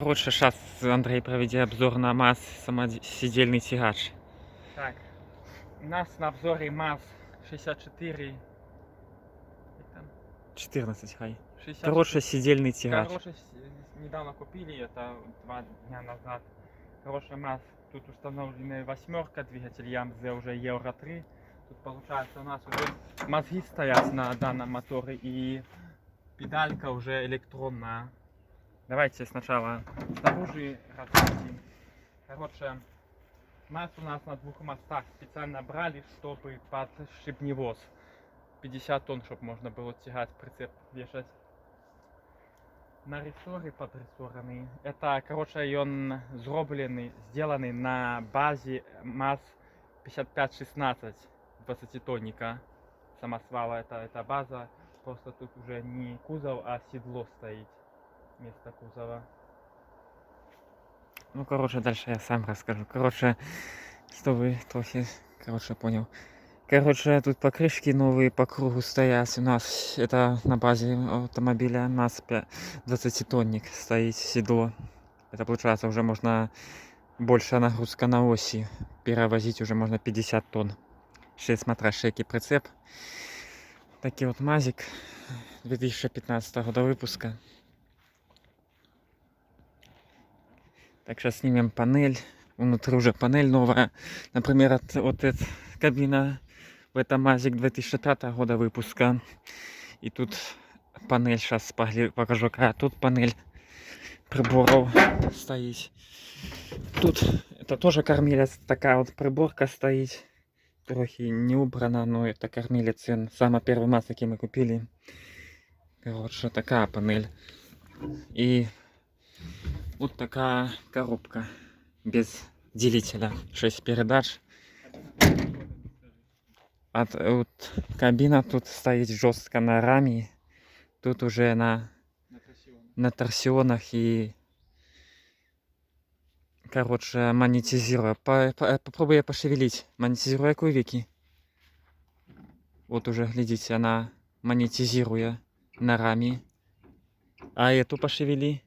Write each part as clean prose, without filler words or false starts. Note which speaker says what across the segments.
Speaker 1: Коротше, зараз Андрій проведе обзор на МАЗ самосидельний тягач. Так, у нас на обзоре МАЗ 64. 14, хай. 64. Короче, сидельный тягач. Короче, недавно купили, это 2 дня назад. Хороший МАЗ. Тут установленная восьмерка, двигатель ЯМЗ уже Евро 3. Тут получается у нас уже мозги стоят на данном моторе и педалька уже электронная. Давайте сначала снаружи рассмотрим. Короче, нас у нас на двух мостах специально брали, чтобы под шибневоз 50 тонн, чтобы можно было тягать, прицеп вешать. На рессоры под рессорами. Это, короче, он сделанный на базе МАЗ 5516 20-тонника самосвала. Это база, просто тут уже не кузов, а седло стоит вместо кузова. Ну, короче, дальше я сам расскажу. Короче, что вы трохи, понял. Короче, тут покрышки новые по кругу стоят. У нас это на базе автомобиля МАЗ 20-тонник стоит седло. Это получается уже можно большая нагрузка на оси. Перевозить уже можно 50 тонн. 6 смотря шейки прицеп. Такий вот МАЗик 2015 года выпуска. Так, сейчас снимем панель. Внутри уже панель новая. Например, вот эта кабина в этом МАЗик 2005 года выпуска. И тут панель, сейчас покажу, какая тут панель приборов стоит. Тут это тоже кормилец, такая вот приборка стоит. Трохи не убрана, но это кормилец. Самый первый МАЗ, який мы купили. Короче, такая панель. И вот такая коробка без делителя. 6 передач. Вот кабина тут стоит жестко на раме. Тут уже на торсионах и, короче, монетизируя. Попробую я пошевелить. Монетизируя веки. Вот уже, глядите, она монетизируя на раме. А эту пошевели.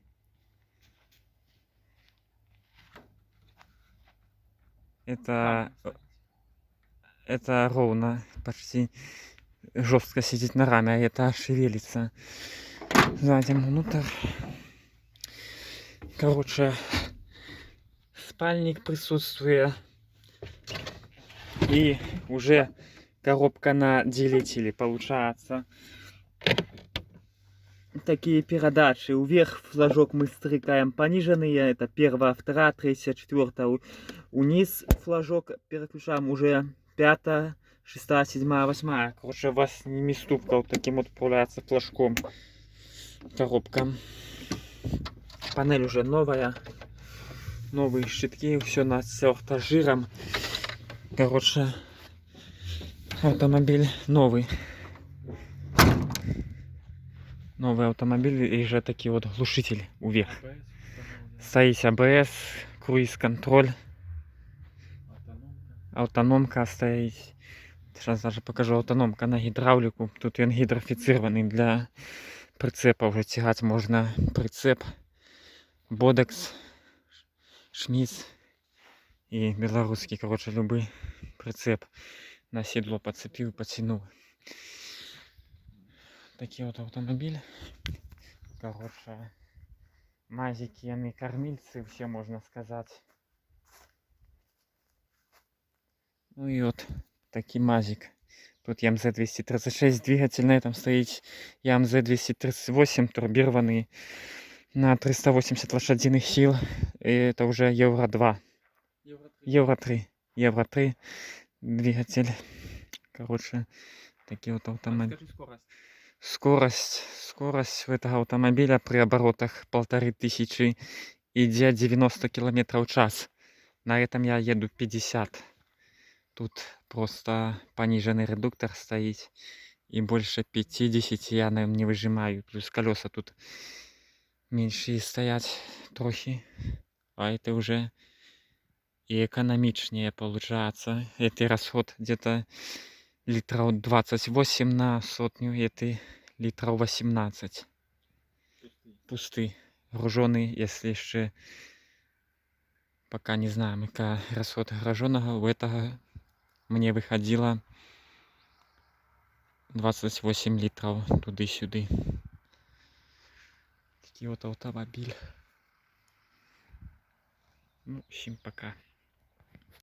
Speaker 1: Это ровно, почти жестко сидит на раме, а это шевелится. Зайдем внутрь. Короче, спальник присутствует. И уже коробка на делителе получается. Такие передачи. Вверх флажок мы стрыкаем пониженные. Это первая, вторая, третья, четвертая. Вниз флажок переключаем уже пятая, шестая, седьмая, восьмая. Короче, 8 ступка вот таким вот управляется флажком. Коробка. Панель уже новая. Новые щитки. Все натерто жиром. Короче, автомобиль новый. Новый автомобиль и же такие вот глушители вверх. Стоит АБС, круиз-контроль. Автономка стоит. Сейчас даже покажу автономка на гидравлику. Тут он гидрофицированный для прицепа. Уже тягать можно прицеп, бодекс, шмиц и белорусский, короче, любой прицеп. На седло подцепил, потянул. Такие вот автомобиль. Короче, мазики, они кормильцы, все можно сказать. Ну и вот такой мазик. Тут ЯМЗ 236 двигатель, на этом стоит ЯМЗ 238 турбированный на 380 лошадиных сил. И это уже Евро 2. Евро 3. Евро 3 двигатель. Короче, такие вот автомобили. Скорость этого автомобиля при оборотах 1500 идет 90 км в час. На этом я еду 50. Тут просто пониженный редуктор стоит. И больше 50 я, наверное, не выжимаю. Плюс колеса тут меньшие стоят трохи. А это уже и экономичнее получается. Это расход где-то литров 28 на сотню. Это литров 18. Пустый. груженый, если еще пока не знаем, какая расход груженого, у этого мне выходило 28 литров туды-сюды. Такий от автомобіль. Ну, всім пока.